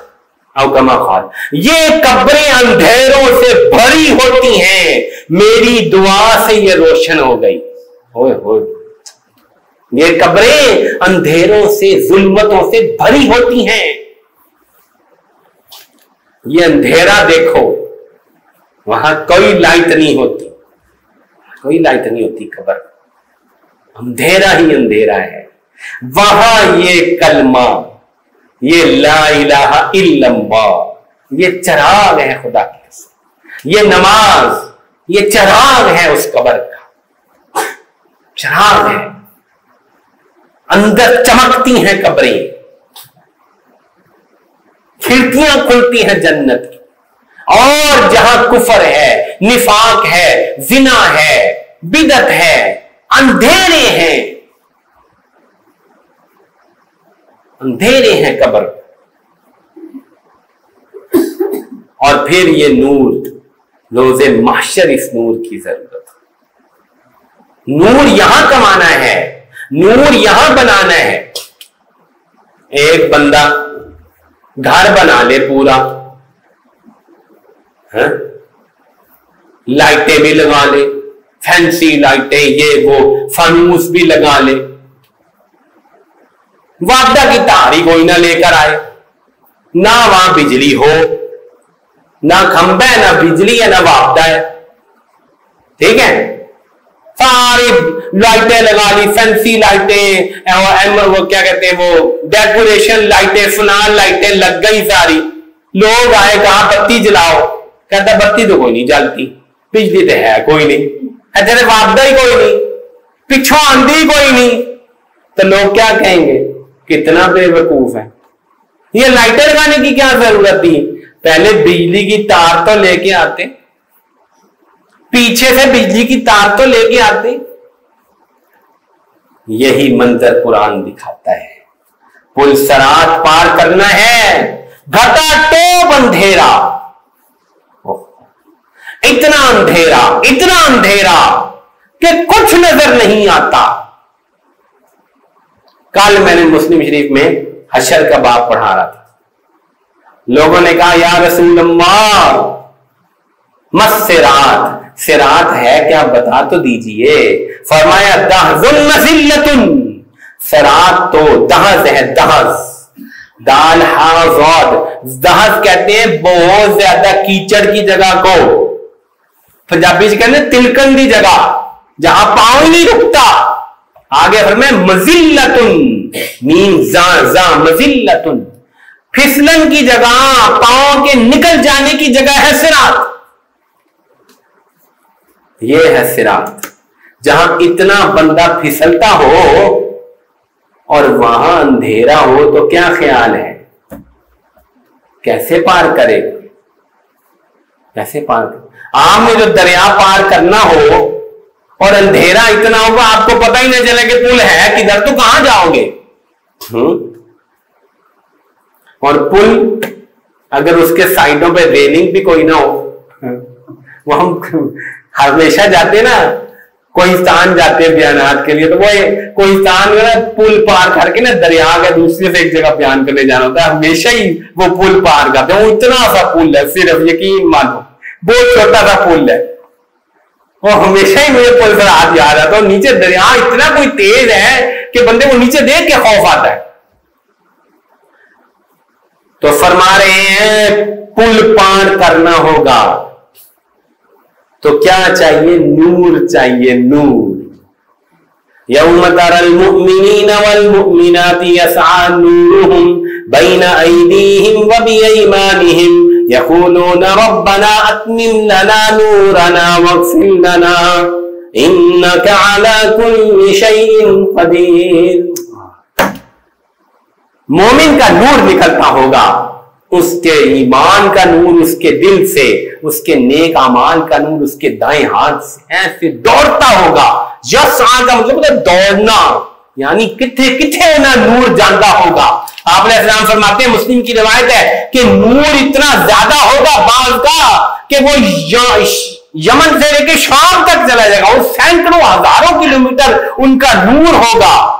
او کما قال، یہ قبریں اندھیروں سے بھری ہوتی ہیں، میری دعا سے یہ روشن ہو گئی۔ ہوئے ہوئے، یہ قبریں اندھیروں سے، ظلمتوں سے بھری ہوتی ہیں۔ یہ اندھیرا دیکھو، وہاں کوئی لائٹ نہیں ہوتی، کوئی لائٹ نہیں ہوتی، قبر اندھیرا ہی اندھیرا ہے۔ وہاں یہ کلمہ، یہ لا الہ الا اللہ، یہ چراغ ہے خدا کے قسم، یہ نماز، یہ چراغ ہے اس قبر کا، چراغ ہے۔ اندر چمکتی ہیں قبریں، کھڑکیاں کھلتی ہیں جنت کی، اور جہاں کفر ہے، نفاق ہے، زنا ہے، بدعت ہے، اندھیرے ہیں، اندھیرے ہیں قبر۔ اور پھر یہ نور، روز محشر اس نور کی ضرورت ہے۔ نور یہاں کمانا ہے، نور یہاں بنانا ہے۔ ایک بندہ گھر بنا لے پورا، لائٹیں بھی لگا لے، فینسی لائٹیں، یہ وہ فانوس بھی لگا لے، وابدہ کی تاری کوئی نہ لے کر آئے، نہ وہاں بجلی ہو، نہ کھمبا ہے، نہ بجلی ہے، نہ وابدہ ہے، ٹھیک ہے، ساری لائٹیں لگا لی، فینسی لائٹیں، وہ کیا کہتے ہیں، وہ ڈیکوریشن لائٹیں، فنان لائٹیں لگ گئی ساری۔ لوگ آئے، کہاں بتی جلاؤ، کہتا بتی تو کوئی نہیں جلتی، بجلی تو ہے کوئی نہیں، ادھر وابدہ ہی کوئی نہیں، پچھوں آندھی کوئی نہیں، تو لوگ کیا کہیں گے؟ کتنا بے وقوف ہے، یہ لائٹر لگانے کی کیا ضرورت تھی؟ پہلے بجلی کی تار تو لے کے آتے، پیچھے سے بجلی کی تار تو لے کے آتے۔ یہی منظر قرآن دکھاتا ہے، پل صراط پار کرنا ہے، گھٹا ٹوپ اندھیرا، اتنا اندھیرا کہ کچھ نظر نہیں آتا۔ کل میں نے مسلم شریف میں حشر کا باب پڑھا رہا تھا، لوگوں نے کہا یا رسول اللہ مس صراط، صراط ہے کیا بتا تو دیجئے۔ فرمایا دہض مذلۃ، صراط تو دہض ہے، دہض، دال ہا ضاد، دہض کہتے ہیں بہت زیادہ کیچڑ کی جگہ کو، پنجابی سے کہتے ہیں تلکن دی جگہ جہاں پاؤں نہیں رکتا۔ آگے فرمایا مذلۃ، میم زا مذلۃ، پھسلن کی جگہ، پاؤں کے نکل جانے کی جگہ ہے صراط۔ یہ ہے صراط، جہاں اتنا بندہ پھسلتا ہو اور وہاں اندھیرا ہو تو کیا خیال ہے کیسے پار کرے گا؟ کیسے پار کرے؟ عام میں جو دریا پار کرنا ہو اور اندھیرا اتنا ہوگا آپ کو پتہ ہی نہیں چلے کہ پل ہے کدھر، تو کہاں جاؤ گے؟ اور پل اگر اس کے سائڈوں پہ ریلنگ بھی کوئی نہ ہو، وہ ہم ہمیشہ جاتے نا کوہستان جاتے ہیں بیانات کے لیے، تو وہ کوہستان میں پل پار کر کے نا دریا کا دوسرے سے ایک جگہ بیان کرنے جانا ہوتا ہے، ہمیشہ ہی وہ پل پار کرتے ہیں۔ وہ اتنا سا پل ہے، صرف یقین مانو بہت چھوٹا سا پل ہے، وہ ہمیشہ ہی مجھے پل پر ہاتھ یاد آتا ہے۔ نیچے دریا اتنا کوئی تیز ہے کہ بندے کو نیچے دیکھ کے خوف آتا ہے۔ تو فرما رہے ہیں پل پار کرنا ہوگا تو کیا چاہیے؟ نور چاہیے، نور۔ یوم تری المؤمنین والمؤمنات یسعی نورہم بین ایدیہم وبایمانہم یقولون ربنا اتمم لنا نورنا واغفر لنا انک علی کل شیء قدیر۔ مومن کا نور نکلتا ہوگا، اس کے ایمان کا نور اس کے دل سے، اس کے نیک اعمال کا نور اس کے دائیں ہاتھ سے ایسے دوڑتا ہوگا۔ یسعی کا مطلب ہے دوڑنا، یعنی کتھے کتھے نہ نور جانتا ہوگا۔ آپ علیہ السلام فرماتے ہیں، مسلم کی روایت ہے کہ نور اتنا زیادہ ہوگا بعض کا کہ وہ یمن سے لے کے شام تک چلا جائے گا، وہ سینکڑوں ہزاروں کلومیٹر ان کا نور ہوگا۔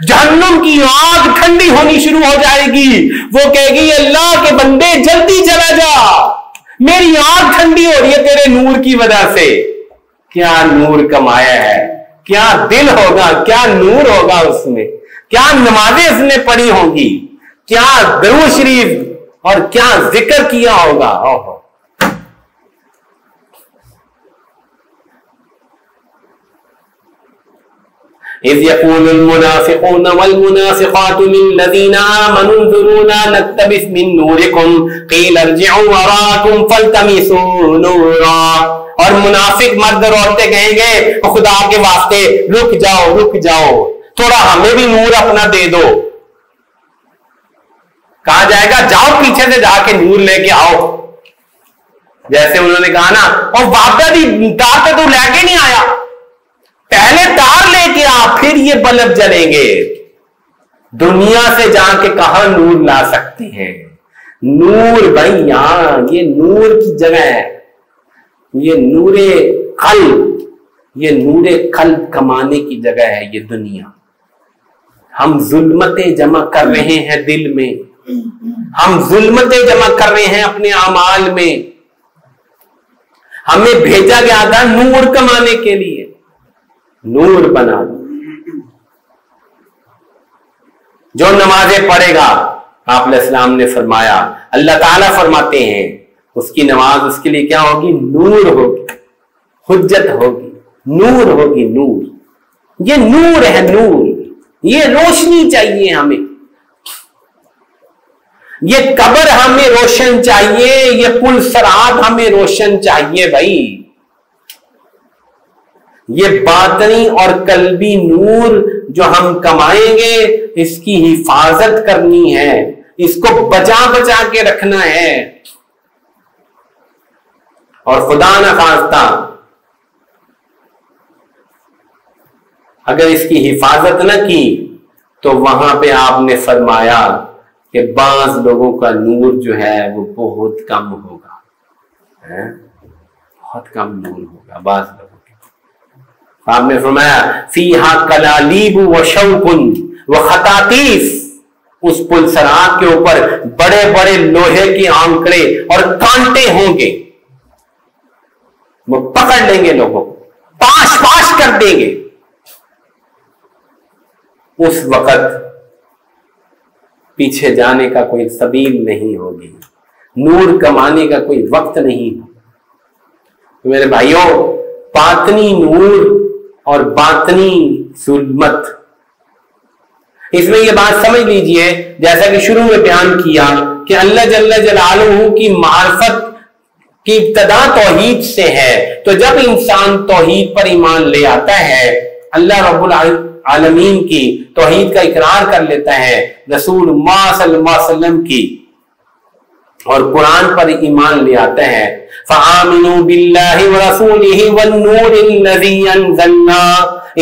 جہنم کی آگ ٹھنڈی ہونی شروع ہو جائے گی، وہ کہے گی اللہ کے بندے جلدی چلا جا، میری آگ ٹھنڈی ہو رہی ہے تیرے نور کی وجہ سے۔ کیا نور کمایا ہے، کیا دل ہوگا، کیا نور ہوگا اس میں، کیا نمازیں اس نے پڑھی ہوں گی، کیا درود شریف اور کیا ذکر کیا ہوگا۔ اذ يقول المنافقون والمنافقات للذين آمنوا انظرونا نقتبس من نوركم قيل ارجعوا وراءكم فالتمسوا نورا۔ اور منافق مرد اور عورتیں کہیں گے خدا کے واسطے رک جاؤ تھوڑا ہمیں بھی نور اپنا دے دو۔ کہا جائے گا جاؤ پیچھے سے جا کے نور لے کے آؤ، جیسے انہوں نے کہا نا، اور واپس تار پہ تو لے کے نہیں آیا، پہلے تار لے کے آ پھر یہ بلب جلیں گے۔ دنیا سے جا کے کہاں نور لا سکتے ہیں؟ نور بھائی یہاں یہ نور کی جگہ ہے، یہ نور قلب کمانے کی جگہ ہے یہ دنیا۔ ہم ظلمتیں جمع کر رہے ہیں دل میں، ہم ظلمتیں جمع کر رہے ہیں اپنے اعمال میں۔ ہمیں بھیجا گیا تھا نور کمانے کے لیے، نور بنا دو۔ جو نمازیں پڑھے گا، آپ علیہ السلام نے فرمایا، اللہ تعالیٰ فرماتے ہیں اس کی نماز اس کے لیے کیا ہوگی؟ نور ہوگی، حجت ہوگی، نور ہوگی، نور۔ یہ نور ہے، نور، یہ روشنی چاہیے ہمیں، یہ قبر ہمیں روشن چاہیے، یہ پل صراط ہمیں روشن چاہیے بھائی۔ یہ باطنی اور قلبی نور جو ہم کمائیں گے اس کی حفاظت کرنی ہے، اس کو بچا بچا کے رکھنا ہے، اور خدا نہ خواستہ اگر اس کی حفاظت نہ کی تو وہاں پہ آپ نے فرمایا کہ بعض لوگوں کا نور جو ہے وہ بہت کم ہوگا، بہت کم نور ہوگا بعض لوگوں کے۔ آپ نے فرمایا فیہا کلالیب و شوکن و خطاطیف، اس پل صراط کے اوپر بڑے بڑے لوہے کے آنکڑے اور کانٹے ہوں گے، وہ پکڑ لیں گے لوگوں کو، پاش پاش کر دیں گے۔ اس وقت پیچھے جانے کا کوئی سبیل نہیں ہوگی، نور کمانے کا کوئی وقت نہیں ہوگا۔ میرے بھائیوں، باطنی نور اور باطنی ظلمت، اس میں یہ بات سمجھ لیجئے، جیسا کہ شروع میں بیان کیا کہ اللہ جل جلالہ کی معرفت کی ابتدا توحید سے ہے، تو جب انسان توحید پر ایمان لے آتا ہے، اللہ رب العالمین کی توحید کا اقرار کر لیتا ہے، رسول اللہ صلی اللہ علیہ وسلم کی اور قرآن پر ایمان لے آتا ہے، فآمنوا باللہ ورسولہ والنور الذی انزلنا،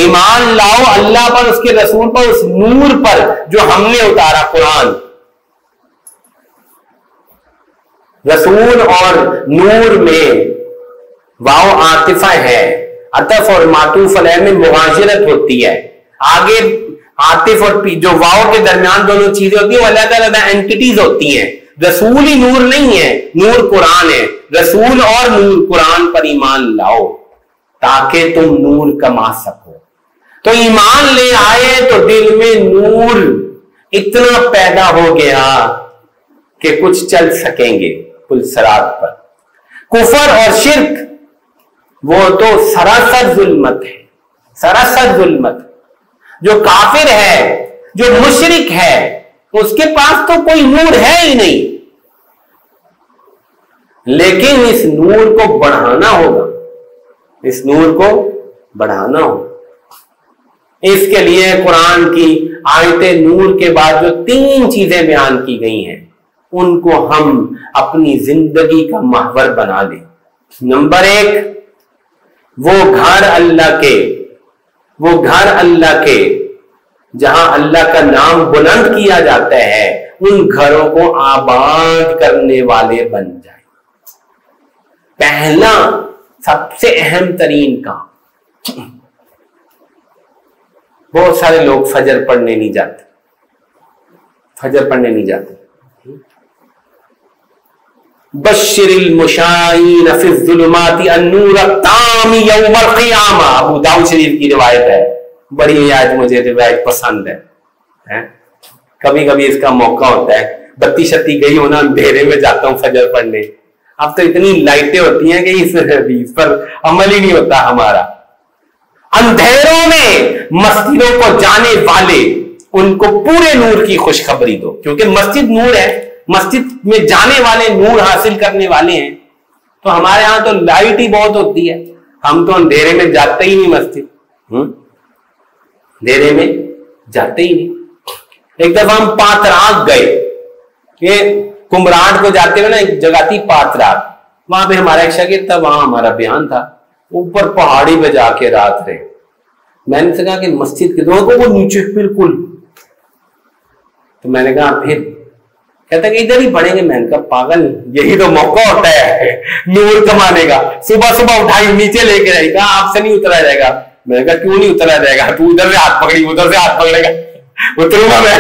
ایمان لاؤ اللہ پر، اس کے رسول پر، اس نور پر جو ہم نے اتارا قرآن۔ رسول اور نور میں واو عاطفہ ہے، عطف اور معطوف علیہ میں مغاشرت ہوتی ہے، آگے عاطف اور جو واو کے درمیان دونوں چیزیں ہوتی ہیں وہ علیحدہ علیحدہ اینٹیٹیز ہوتی ہیں۔ رسول ہی نور نہیں ہے، نور قرآن ہے، رسول اور نور قرآن پر ایمان لاؤ تاکہ تم نور کما سکو۔ تو ایمان لے آئے تو دل میں نور اتنا پیدا ہو گیا کہ کچھ چل سکیں گے پل صراط پر۔ کفر اور شرک وہ تو سراسر ظلمت ہے، سراسر ظلمت۔ جو کافر ہے، جو مشرک ہے، اس کے پاس تو کوئی نور ہے ہی نہیں، لیکن اس نور کو بڑھانا ہوگا، اس نور کو بڑھانا ہوگا۔ اس کے لیے قرآن کی آیت نور کے بعد جو 3 چیزیں بیان کی گئی ہیں ان کو ہم اپنی زندگی کا محور بنا لیں۔ نمبر 1، وہ گھر اللہ کے جہاں اللہ کا نام بلند کیا جاتا ہے، ان گھروں کو آباد کرنے والے بن جائیں۔ پہلا سب سے اہم ترین کام، بہت سارے لوگ فجر پڑھنے نہیں جاتے، بشر المشائین فی الظلمات النور التام یوم القیامہ، ابو داؤد شریف کی روایت ہے، بڑی آیت مجھے روایت پسند ہے۔ کبھی کبھی اس کا موقع ہوتا ہے، بتی شتی گئی ہونا، اندھیرے میں جاتا ہوں فجر پڑھنے۔ اب تو اتنی لائٹیں ہوتی ہیں کہ اس حدیث پر عمل ہی نہیں ہوتا ہمارا۔ اندھیروں میں مسجدوں کو جانے والے، ان کو پورے نور کی خوشخبری دو، کیونکہ مسجد نور ہے، مسجد میں جانے والے نور حاصل کرنے والے ہیں۔ تو ہمارے ہاں تو لائٹ ہی بہت ہوتی ہے، ہم تو اندھیرے میں جاتے ہی نہیں، مسجد اندھیرے میں جاتے ہی نہیں۔ ایک دفعہ ہم پاتراک گئے، یہ کمراٹ کو جاتے ہوئے نا ایک جگہ تھی پاتراک، وہاں پہ ہمارا ایک شاگرد تھا، وہاں ہمارا بیان تھا، اوپر پہاڑی پہ جا کے رات رہے۔ میں نے کہا کہ مسجد کے دونوں کو وہ نیچے بالکل، تو میں نے کہا پھر، کہتا کہ ادھر ہی پڑھیں گے۔ میں نے کہا پاگل، یہی تو موقع ہوتا ہے نور کمانے کا، صبح صبح اٹھائی نیچے لے کے جائے گا، آپ سے نہیں اترا جائے گا۔ میں نے کہا کیوں نہیں اترا جائے گا، تو ادھر سے ہاتھ پکڑی ادھر سے ہاتھ پکڑے گا، اتروں گا میں۔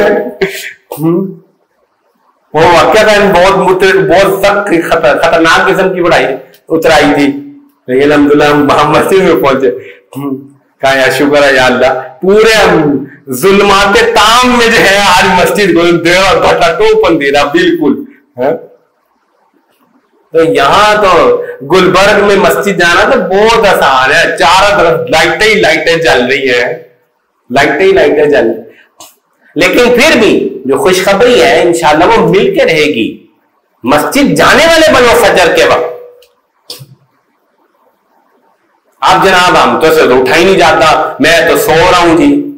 وہ واقعہ بہت سخت خطرناک قسم کی پڑھائی اترائی تھی، لیکن الحمدللہ ہم مسجد میں پہنچے۔ کہا یا شکر ہے یا اللہ، پورے ظلمات تام میں جو ہے آج مسجد کو گھٹا ٹوپ اندھیرا بالکل۔ تو یہاں تو گلبرگ میں مسجد جانا تو بہت آسان ہے، چاروں طرف لائٹیں ہی لائٹیں جل رہی ہیں، لائٹیں ہی لائٹیں جل رہی۔ لیکن پھر بھی جو خوشخبری ہے انشاءاللہ وہ مل کے رہے گی۔ مسجد جانے والے بنو فجر کے وقت۔ اب جناب ہم تو سے اٹھا ہی نہیں جاتا، میں تو سو رہا ہوں جی،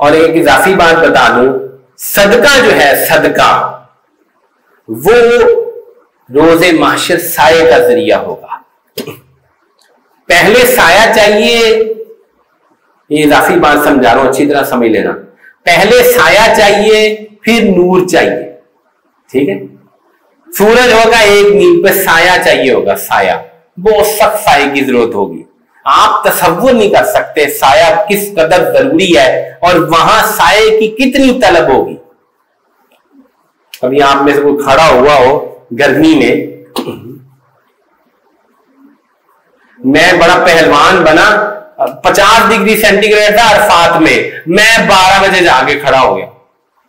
اور ایک اضافی بات بتا دوں، صدقہ جو ہے صدقہ وہ روز محشر سائے کا ذریعہ ہوگا. پہلے سایہ چاہیے، یہ اضافی بات سمجھا رہا ہوں اچھی طرح سمجھ لینا. پہلے سایہ چاہیے پھر نور چاہیے. ٹھیک ہے، سورج ہوگا ایک میل پہ، سایہ چاہیے ہوگا، سایہ بہت سخت سائے کی ضرورت ہوگی. آپ تصور نہیں کر سکتے سایہ کس قدر ضروری ہے اور وہاں سائے کی کتنی طلب ہوگی. ابھی آپ میں سے کوئی کھڑا ہوا ہو گرمی میں، میں بڑا پہلوان بنا، 50 ڈگری سینٹی گریڈ تھا عرفات میں 12 بجے جا کے کھڑا ہو گیا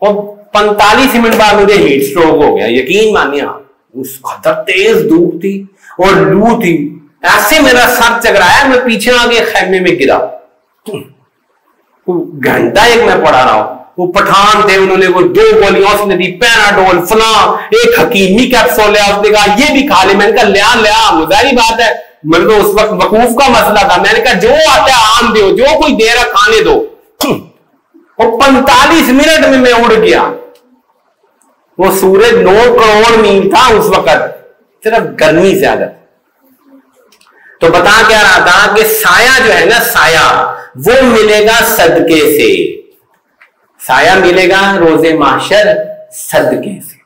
اور 45 منٹ بعد مجھے ہیٹ سٹروک ہو گیا. یقین مانیے آپ، اس قدر تیز دھوپ تھی اور لو تھی، ایسے میرا سر چکرایا، میں پیچھے آ کے خیمے میں گرا. گھنٹہ ایک میں پڑھا رہا ہوں. وہ پٹھان تھے، انہوں نے وہ 2 گولیاں اس نے دی، پیناڈول فلاں، ایک حکیمی کیپسول لیا، اس نے کہا یہ بھی کھا لے. میں نے کہا لیا ظاہری بات ہے، میں نے اس وقت وقوف کا مسئلہ تھا. میں نے کہا جو آتا ہے عام دو، جو کوئی دے رہا کھانے دو. اور 45 منٹ میں اڑ گیا. وہ سورج 9 کروڑ میل تھا اس وقت، صرف گرمی زیادہ. تو بتا کیا رہا تھا کہ سایہ جو ہے نا، سایہ وہ ملے گا صدقے سے. سایہ ملے گا روز محشر صدقے سے.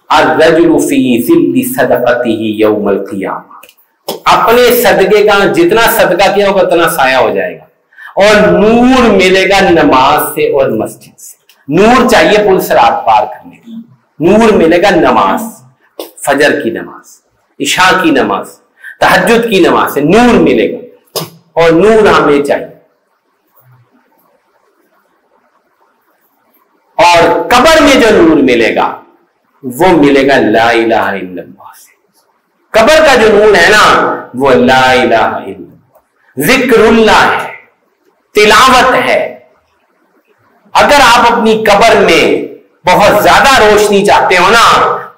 الرجل فی ظل صدقتہ یوم القیامہ، اپنے صدقے کا جتنا صدقہ کیا ہوگا اتنا سایہ ہو جائے گا. اور نور ملے گا نماز سے اور مسجد سے. نور چاہیے پل صراط پار کرنے کا. نور ملے گا نماز، فجر کی نماز، عشاء کی نماز، تہجد کی نماز سے نور ملے گا. اور نور ہمیں چاہیے. اور قبر میں جو نور ملے گا وہ ملے گا لا الہ الا اللہ سے. قبر کا جو نور ہے نا وہ لا الہ الا اللہ، ذکر اللہ ہے، تلاوت ہے. اگر آپ اپنی قبر میں بہت زیادہ روشنی چاہتے ہو نا،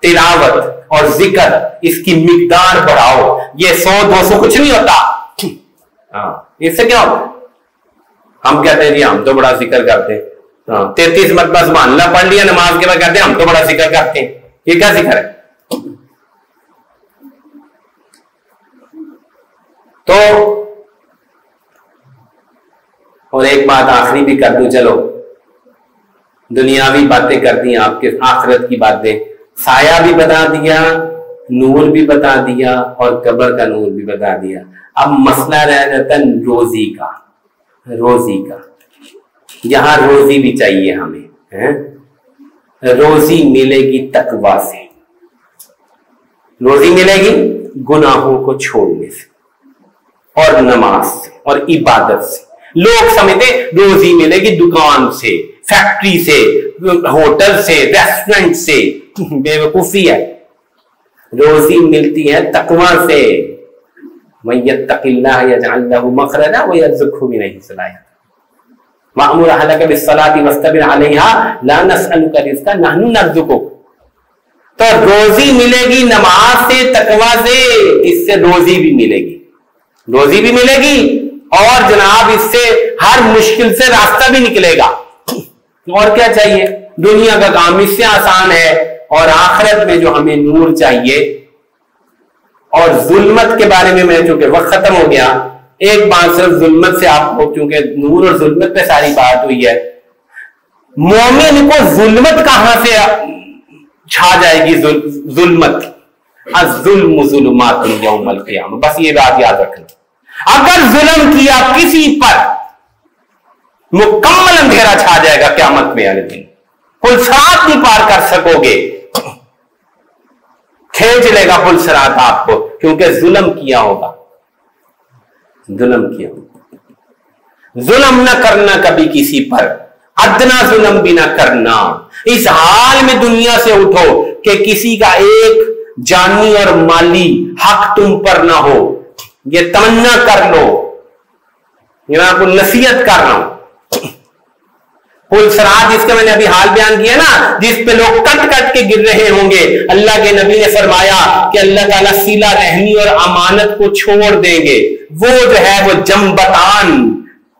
تلاوت اور ذکر اس کی مقدار بڑھاؤ. یہ 100-200 کچھ نہیں ہوتا. ہاں، اس سے کیا ہوتا؟ ہم کہتے ہیں جی ہم تو بڑا ذکر کرتے ہیں، 33 مرتبہ سبحان اللہ پڑھ لیا نماز کے بعد، کہتے ہیں ہم تو بڑا ذکر کرتے ہیں. یہ کیا ذکر ہے؟ تو اور ایک بات آخری بھی کر دوں، چلو دنیاوی باتیں کر دی آپ کے، آخرت کی باتیں. سایہ بھی بتا دیا، نور بھی بتا دیا اور قبر کا نور بھی بتا دیا. اب مسئلہ رہ جاتا ہے روزی کا. روزی کا یہاں روزی بھی چاہیے ہمیں. روزی ملے گی تقویٰ سے، روزی ملے گی گناہوں کو چھوڑنے سے اور نماز سے اور عبادت سے. لوگ سمجھتے روزی ملے گی دکان سے، فیکٹری سے، ہوٹل سے، ریسٹورنٹ سے. بے وقوفی ہے. روزی ملتی ہے تقویٰ سے. مَن یتق اللہ یجعل لہ مخرجا ویرزقہ من حیث لا یحتسب وَأْمُرْ أَهْلَكَ بِالصَّلَاةِ وَاسْتَبِرْ عَلَيْهَا لَا نَسْأَلُكَ رِزْقًا نَحْنُ نَرْزُقُكَ. تو روزی ملے گی نماز سے، تقویٰ سے. اس سے روزی بھی ملے گی، روزی بھی ملے گی اور جناب اس سے ہر مشکل سے راستہ بھی نکلے گا. اور کیا چاہیے؟ دنیا کا کام اس سے آسان ہے. اور آخرت میں جو ہمیں نور چاہیے. اور ظلمت کے بارے میں چونکہ وقت ختم ہو گیا، ایک بات صرف ظلمت سے آپ کو، کیونکہ نور اور ظلمت پہ ساری بات ہوئی ہے. مومن کو ظلمت کہاں سے چھا جائے گی؟ ظلمت، الظلم ظلمات یوم القیامہ. بس یہ بات یاد رکھنا. اگر ظلم کیا کسی پر، مکمل اندھیرا چھا جائے گا قیامت میں والے دن. پل صراط نہیں پار کر سکو گے، کھینچ لے گا پل صراط آپ کو، کیونکہ ظلم کیا ہوگا. ظلم کیا ہوگا. ظلم نہ کرنا کبھی کسی پر، ادنا ظلم بھی نہ کرنا. اس حال میں دنیا سے اٹھو کہ کسی کا ایک جانی اور مالی حق تم پر نہ ہو. یہ تمنا کر لو. یہ میں آپ کو نصیحت کر رہا ہوں. پل صراط جس کا میں نے ابھی حال بیان کیا نا، جس پہ لوگ کٹ کٹ کے گر رہے ہوں گے، اللہ کے نبی نے فرمایا کہ اللہ تعالیٰ صلہ رحمی اور امانت کو چھوڑ دیں گے. وہ جو ہے وہ جنبتان،